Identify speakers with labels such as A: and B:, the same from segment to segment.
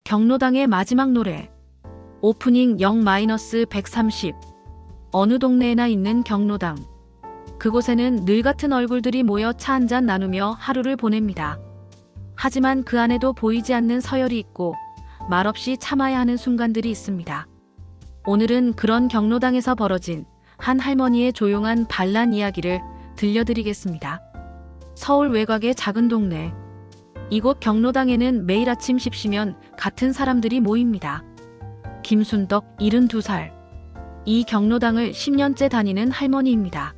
A: 경로당의 마지막 노래. 오프닝 0-130. 어느 동네에나 있는 경로당. 그곳에는 늘 같은 얼굴들이 모여 차 한잔 나누며 하루를 보냅니다. 하지만 그 안에도 보이지 않는 서열이 있고 말없이 참아야 하는 순간들이 있습니다. 오늘은 그런 경로당에서 벌어진 한 할머니의 조용한 반란 이야기를 들려드리겠습니다. 서울 외곽의 작은 동네. 이곳 경로당에는 매일 아침 십시면 같은 사람들이 모입니다. 김순덕 72살. 이 경로당을 10년째 다니는 할머니입니다.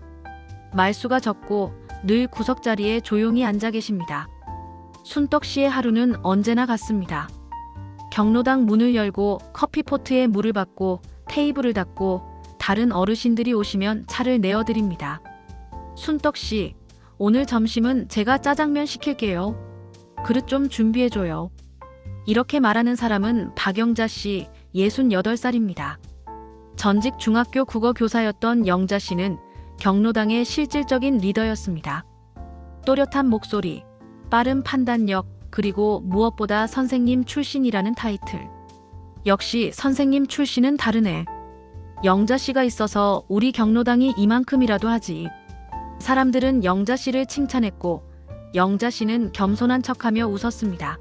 A: 말수가 적고 늘 구석자리에 조용히 앉아 계십니다. 순덕 씨의 하루는 언제나 같습니다. 경로당 문을 열고 커피포트에 물을 받고 테이블을 닦고 다른 어르신들이 오시면 차를 내어드립니다. 순덕 씨, 오늘 점심은 제가 짜장면 시킬게요. 그릇 좀 준비해줘요. 이렇게 말하는 사람은 박영자 씨 68살입니다. 전직 중학교 국어 교사였던 영자 씨는 경로당의 실질적인 리더였습니다. 또렷한 목소리, 빠른 판단력, 그리고 무엇보다 선생님 출신이라는 타이틀. 역시 선생님 출신은 다르네. 영자 씨가 있어서 우리 경로당이 이만큼이라도 하지. 사람들은 영자 씨를 칭찬했고 영자 씨는 겸손한 척하며 웃었습니다.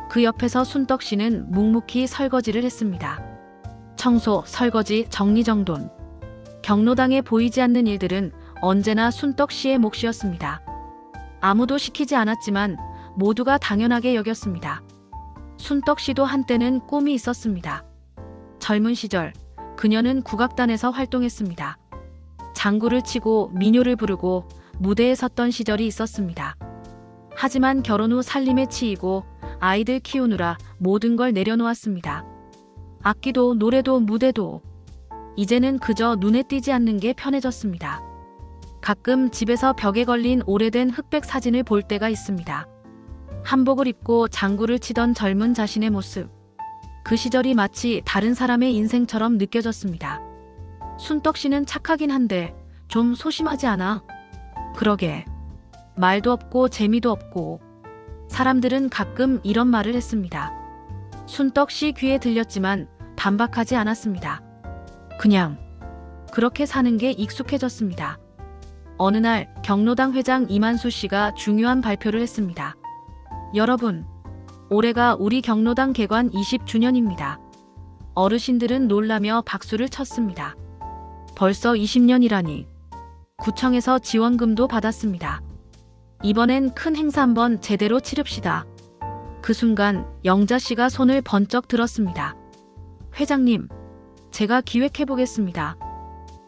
A: 그 옆에서 순덕 씨는 묵묵히 설거지를 했습니다. 청소, 설거지, 정리정돈. 경로당에 보이지 않는 일들은 언제나 순덕 씨의 몫이었습니다. 아무도 시키지 않았지만 모두가 당연하게 여겼습니다. 순덕 씨도 한때는 꿈이 있었습니다. 젊은 시절 그녀는 국악단에서 활동했습니다. 장구를 치고 민요를 부르고 무대에 섰던 시절이 있었습니다. 하지만 결혼 후 살림에 치이고 아이들 키우느라 모든 걸 내려놓았습니다. 악기도 노래도 무대도. 이제는 그저 눈에 띄지 않는 게 편해졌습니다. 가끔 집에서 벽에 걸린 오래된 흑백 사진을 볼 때가 있습니다. 한복을 입고 장구를 치던 젊은 자신의 모습. 그 시절이 마치 다른 사람의 인생처럼 느껴졌습니다. 순덕 씨는 착하긴 한데 좀 소심하지 않아? 그러게. 말도 없고 재미도 없고. 사람들은 가끔 이런 말을 했습니다. 순덕 씨 귀에 들렸지만 반박하지 않았습니다. 그냥 그렇게 사는 게 익숙해졌습니다. 어느 날 경로당 회장 이만수 씨가 중요한 발표를 했습니다. 여러분, 올해가 우리 경로당 개관 20주년입니다. 어르신들은 놀라며 박수를 쳤습니다. 벌써 20년이라니. 구청에서 지원금도 받았습니다. 이번엔 큰 행사 한번 제대로 치릅시다. 그 순간 영자 씨가 손을 번쩍 들었습니다. 회장님, 제가 기획해보겠습니다.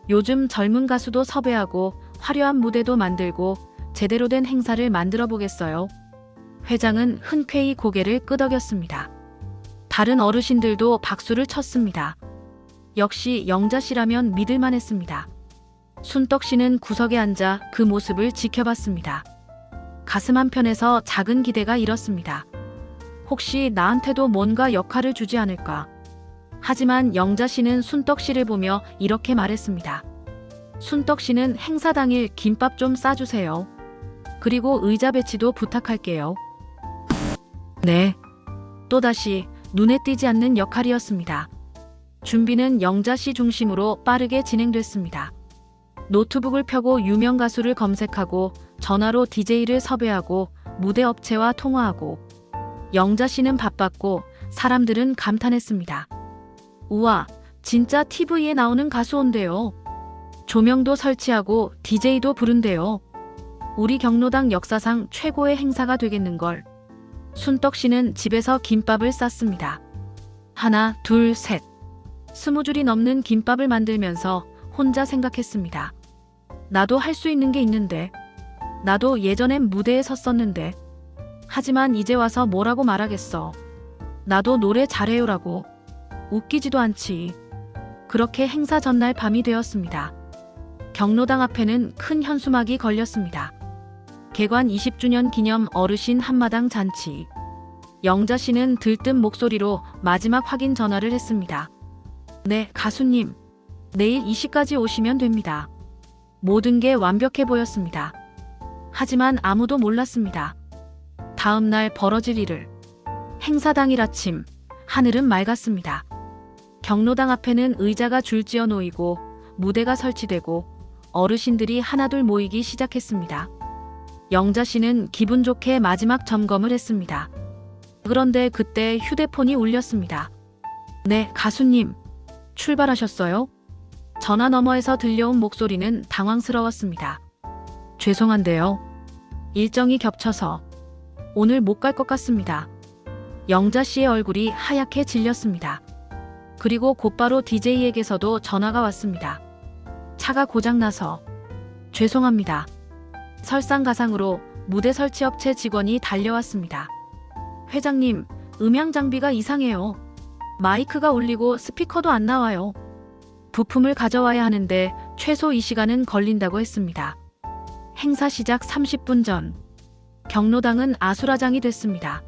A: 요즘 젊은 가수도 섭외하고 화려한 무대도 만들고 제대로 된 행사를 만들어 보겠어요. 회장은 흔쾌히 고개를 끄덕였습니다. 다른 어르신들도 박수를 쳤습니다. 역시 영자 씨라면 믿을만 했습니다. 순덕 씨는 구석에 앉아 그 모습을 지켜봤습니다. 가슴 한편에서 작은 기대가 일었습니다. 혹시 나한테도 뭔가 역할을 주지 않을까? 하지만 영자 씨는 순덕 씨를 보며 이렇게 말했습니다. 순덕 씨는 행사 당일 김밥 좀 싸주세요. 그리고 의자 배치도 부탁할게요. 네. 또다시 눈에 띄지 않는 역할이었습니다. 준비는 영자 씨 중심으로 빠르게 진행됐습니다. 노트북을 펴고 유명 가수를 검색하고 전화로 DJ를 섭외하고 무대 업체와 통화하고. 영자 씨는 바빴고 사람들은 감탄했습니다. 우와, 진짜 TV에 나오는 가수 온대요. 조명도 설치하고 DJ도 부른대요. 우리 경로당 역사상 최고의 행사가 되겠는걸. 순덕 씨는 집에서 김밥을 쌌습니다. 하나, 둘, 셋. 20줄이 넘는 김밥을 만들면서 혼자 생각했습니다. 나도 할 수 있는 게 있는데. 나도 예전엔 무대에 섰었는데. 하지만 이제 와서 뭐라고 말하겠어. 나도 노래 잘해요라고. 웃기지도 않지. 그렇게 행사 전날 밤이 되었습니다. 경로당 앞에는 큰 현수막이 걸렸습니다. 개관 20주년 기념 어르신 한마당 잔치. 영자 씨는 들뜬 목소리로 마지막 확인 전화를 했습니다. 네, 가수님. 내일 2시까지 오시면 됩니다. 모든 게 완벽해 보였습니다. 하지만 아무도 몰랐습니다. 다음 날 벌어질 일을. 행사 당일 아침, 하늘은 맑았습니다. 경로당 앞에는 의자가 줄지어 놓이고 무대가 설치되고 어르신들이 하나둘 모이기 시작했습니다. 영자 씨는 기분 좋게 마지막 점검을 했습니다. 그런데 그때 휴대폰이 울렸습니다. 네, 가수님. 출발하셨어요? 전화 너머에서 들려온 목소리는 당황스러웠습니다. 죄송한데요. 일정이 겹쳐서 오늘 못 갈 것 같습니다. 영자 씨의 얼굴이 하얗게 질렸습니다. 그리고 곧바로 DJ에게서도 전화가 왔습니다. 차가 고장나서 죄송합니다. 설상가상으로 무대 설치업체 직원이 달려왔습니다. 회장님, 음향 장비가 이상해요. 마이크가 울리고 스피커도 안 나와요. 부품을 가져와야 하는데 최소 이 시간은 걸린다고 했습니다. 행사 시작 30분 전 경로당은 아수라장이 됐습니다.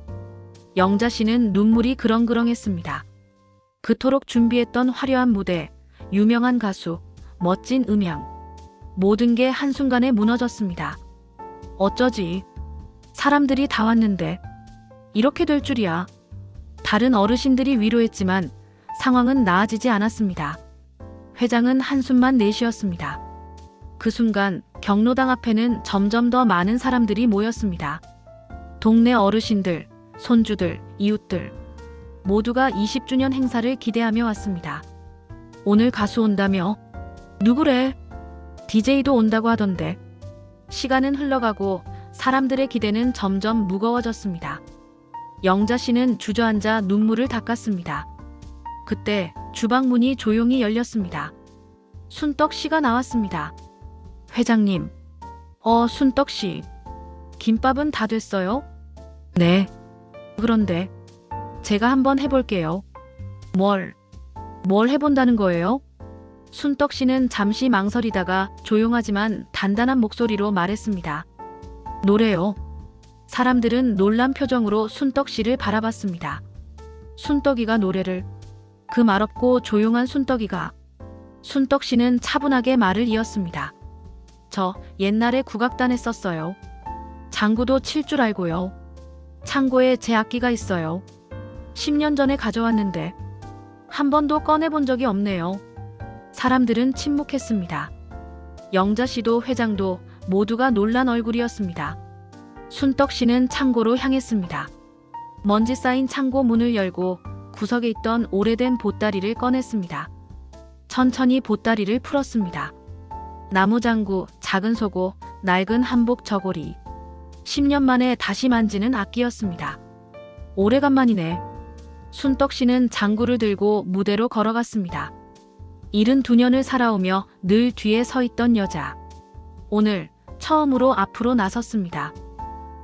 A: 영자 씨는 눈물이 그렁그렁했습니다. 그토록 준비했던 화려한 무대, 유명한 가수, 멋진 음향, 모든 게 한순간에 무너졌습니다. 어쩌지? 사람들이 다 왔는데 이렇게 될 줄이야. 다른 어르신들이 위로했지만 상황은 나아지지 않았습니다. 회장은 한숨만 내쉬었습니다. 그 순간 경로당 앞에는 점점 더 많은 사람들이 모였습니다. 동네 어르신들, 손주들, 이웃들 모두가 20주년 행사를 기대하며 왔습니다. 오늘 가수 온다며? 누구래? DJ도 온다고 하던데. 시간은 흘러가고 사람들의 기대는 점점 무거워졌습니다. 영자 씨는 주저앉아 눈물을 닦았습니다. 그때 주방 문이 조용히 열렸습니다. 순떡 씨가 나왔습니다. 회장님. 순떡 씨. 김밥은 다 됐어요? 네. 그런데 제가 한번 해볼게요. 뭘 해본다는 거예요? 순떡 씨는 잠시 망설이다가 조용하지만 단단한 목소리로 말했습니다. 노래요. 사람들은 놀란 표정으로 순떡 씨를 바라봤습니다. 순떡이가 노래를. 그 말없고 조용한 순떡이가. 순떡 씨는 차분하게 말을 이었습니다. 저 옛날에 국악단 했었어요. 장구도 칠 줄 알고요. 창고에 제 악기가 있어요. 10년 전에 가져왔는데 한 번도 꺼내본 적이 없네요. 사람들은 침묵했습니다. 영자 씨도 회장도 모두가 놀란 얼굴이었습니다. 순떡 씨는 창고로 향했습니다. 먼지 쌓인 창고 문을 열고 구석에 있던 오래된 보따리를 꺼냈습니다. 천천히 보따리를 풀었습니다. 나무장구, 작은 속옷, 낡은 한복 저고리. 10년 만에 다시 만지는 악기였습니다. 오래간만이네. 순떡 씨는 장구를 들고 무대로 걸어갔습니다. 72년을 살아오며 늘 뒤에 서 있던 여자. 오늘 처음으로 앞으로 나섰습니다.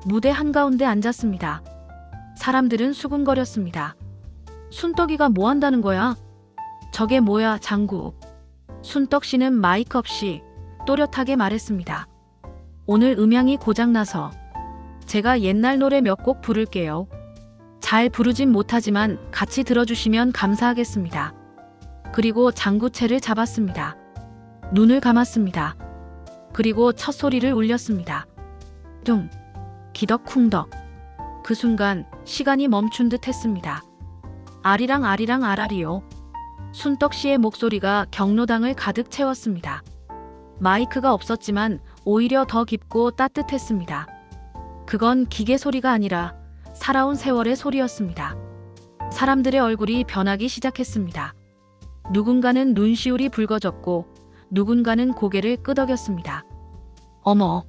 A: 무대 한가운데 앉았습니다. 사람들은 수군거렸습니다. 순떡이가 뭐 한다는 거야? 저게 뭐야, 장구. 순떡 씨는 마이크 없이 또렷하게 말했습니다. 오늘 음향이 고장나서 제가 옛날 노래 몇 곡 부를게요. 잘 부르진 못하지만 같이 들어주시면 감사하겠습니다. 그리고 장구채를 잡았습니다. 눈을 감았습니다. 그리고 첫 소리를 울렸습니다. 둥, 기덕쿵덕. 그 순간 시간이 멈춘 듯 했습니다. 아리랑 아리랑 아라리요. 순떡 씨의 목소리가 경로당을 가득 채웠습니다. 마이크가 없었지만 오히려 더 깊고 따뜻했습니다. 그건 기계 소리가 아니라 살아온 세월의 소리였습니다. 사람들의 얼굴이 변하기 시작했습니다. 누군가는 눈시울이 붉어졌고 누군가는 고개를 끄덕였습니다. 어머,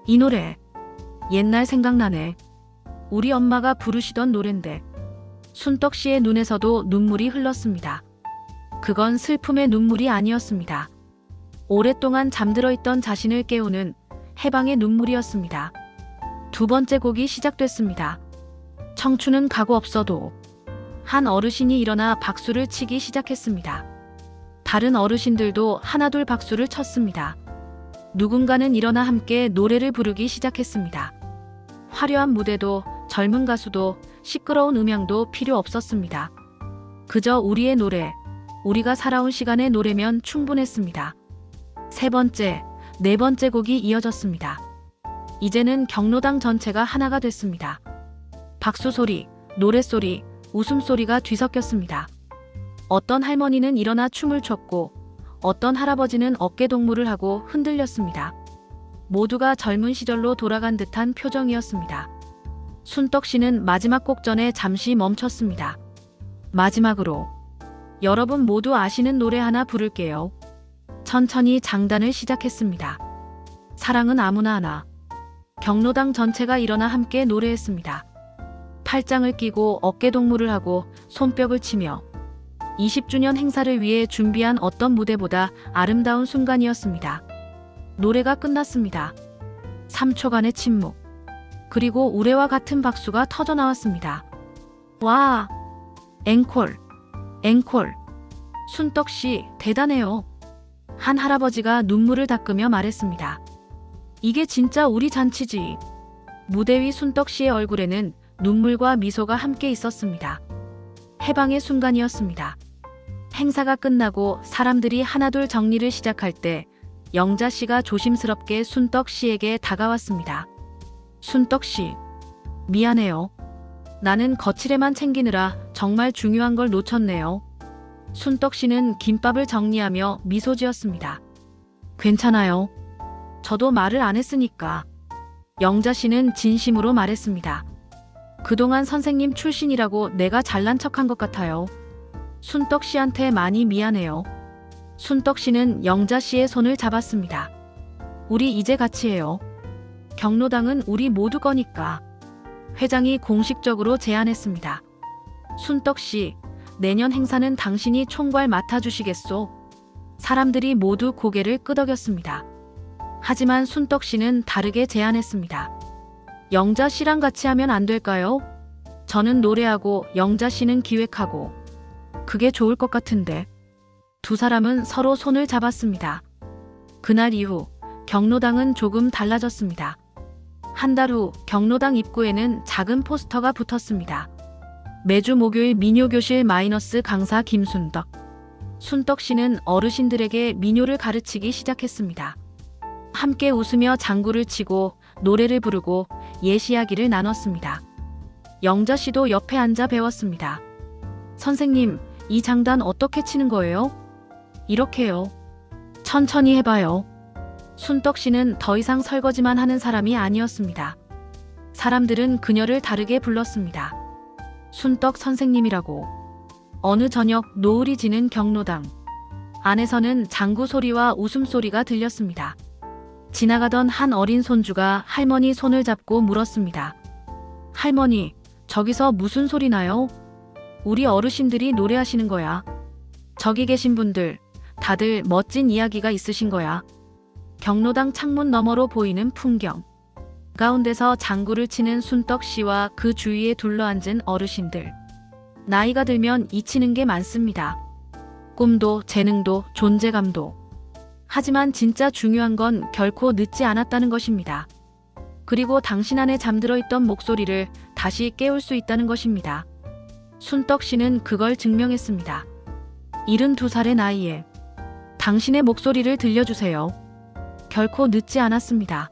A: 이 노래 옛날 생각나네. 우리 엄마가 부르시던 노랜데. 순떡 씨의 눈에서도 눈물이 흘렀습니다. 그건 슬픔의 눈물이 아니었습니다. 오랫동안 잠들어 있던 자신을 깨우는 해방의 눈물이었습니다. 두 번째 곡이 시작됐습니다. 청춘은 가고 없어도. 한 어르신이 일어나 박수를 치기 시작했습니다. 다른 어르신들도 하나둘 박수를 쳤습니다. 누군가는 일어나 함께 노래를 부르기 시작했습니다. 화려한 무대도 젊은 가수도 시끄러운 음향도 필요 없었습니다. 그저 우리의 노래, 우리가 살아온 시간의 노래면 충분했습니다. 세 번째, 네 번째 곡이 이어졌습니다. 이제는 경로당 전체가 하나가 됐습니다. 박수 소리, 노래 소리, 웃음소리가 뒤섞였습니다. 어떤 할머니는 일어나 춤을 췄고 어떤 할아버지는 어깨동무를 하고 흔들렸습니다. 모두가 젊은 시절로 돌아간 듯한 표정이었습니다. 순떡 씨는 마지막 곡 전에 잠시 멈췄습니다. 마지막으로 여러분 모두 아시는 노래 하나 부를게요. 천천히 장단을 시작했습니다. 사랑은 아무나 하나. 경로당 전체가 일어나 함께 노래했습니다. 팔짱을 끼고 어깨동무를 하고 손뼉을 치며 20주년 행사를 위해 준비한 어떤 무대보다 아름다운 순간이었습니다. 노래가 끝났습니다. 3초간의 침묵. 그리고 우레와 같은 박수가 터져나왔습니다. 와! 앵콜! 앵콜! 순떡 씨, 대단해요. 한 할아버지가 눈물을 닦으며 말했습니다. 이게 진짜 우리 잔치지. 무대 위 순떡 씨의 얼굴에는 눈물과 미소가 함께 있었습니다. 해방의 순간이었습니다. 행사가 끝나고 사람들이 하나둘 정리를 시작할 때 영자 씨가 조심스럽게 순떡 씨에게 다가왔습니다. 순떡 씨, 미안해요. 나는 거칠에만 챙기느라 정말 중요한 걸 놓쳤네요. 순떡 씨는 김밥을 정리하며 미소 지었습니다. 괜찮아요. 저도 말을 안 했으니까. 영자 씨는 진심으로 말했습니다. 그동안 선생님 출신이라고 내가 잘난 척한 것 같아요. 순떡 씨한테 많이 미안해요. 순떡 씨는 영자 씨의 손을 잡았습니다. 우리 이제 같이 해요. 경로당은 우리 모두 거니까. 회장이 공식적으로 제안했습니다. 순떡 씨, 내년 행사는 당신이 총괄 맡아주시겠소? 사람들이 모두 고개를 끄덕였습니다. 하지만 순떡 씨는 다르게 제안했습니다. 영자 씨랑 같이 하면 안 될까요? 저는 노래하고 영자 씨는 기획하고. 그게 좋을 것 같은데. 두 사람은 서로 손을 잡았습니다. 그날 이후 경로당은 조금 달라졌습니다. 한 달 후 경로당 입구에는 작은 포스터가 붙었습니다. 매주 목요일 민요교실 마이너스 강사 김순떡. 순떡 씨는 어르신들에게 민요를 가르치기 시작했습니다. 함께 웃으며 장구를 치고 노래를 부르고 옛 이야기를 나눴습니다. 영자 씨도 옆에 앉아 배웠습니다. 선생님, 이 장단 어떻게 치는 거예요? 이렇게요. 천천히 해봐요. 순떡 씨는 더 이상 설거지만 하는 사람이 아니었습니다. 사람들은 그녀를 다르게 불렀습니다. 순떡 선생님이라고. 어느 저녁 노을이 지는 경로당. 안에서는 장구 소리와 웃음소리가 들렸습니다. 지나가던 한 어린 손주가 할머니 손을 잡고 물었습니다. 할머니, 저기서 무슨 소리 나요? 우리 어르신들이 노래하시는 거야. 저기 계신 분들, 다들 멋진 이야기가 있으신 거야. 경로당 창문 너머로 보이는 풍경. 가운데서 장구를 치는 순떡 씨와 그 주위에 둘러앉은 어르신들. 나이가 들면 잊히는 게 많습니다. 꿈도, 재능도, 존재감도. 하지만 진짜 중요한 건 결코 늦지 않았다는 것입니다. 그리고 당신 안에 잠들어 있던 목소리를 다시 깨울 수 있다는 것입니다. 순떡 씨는 그걸 증명했습니다. 72살의 나이에 당신의 목소리를 들려주세요. 결코 늦지 않았습니다.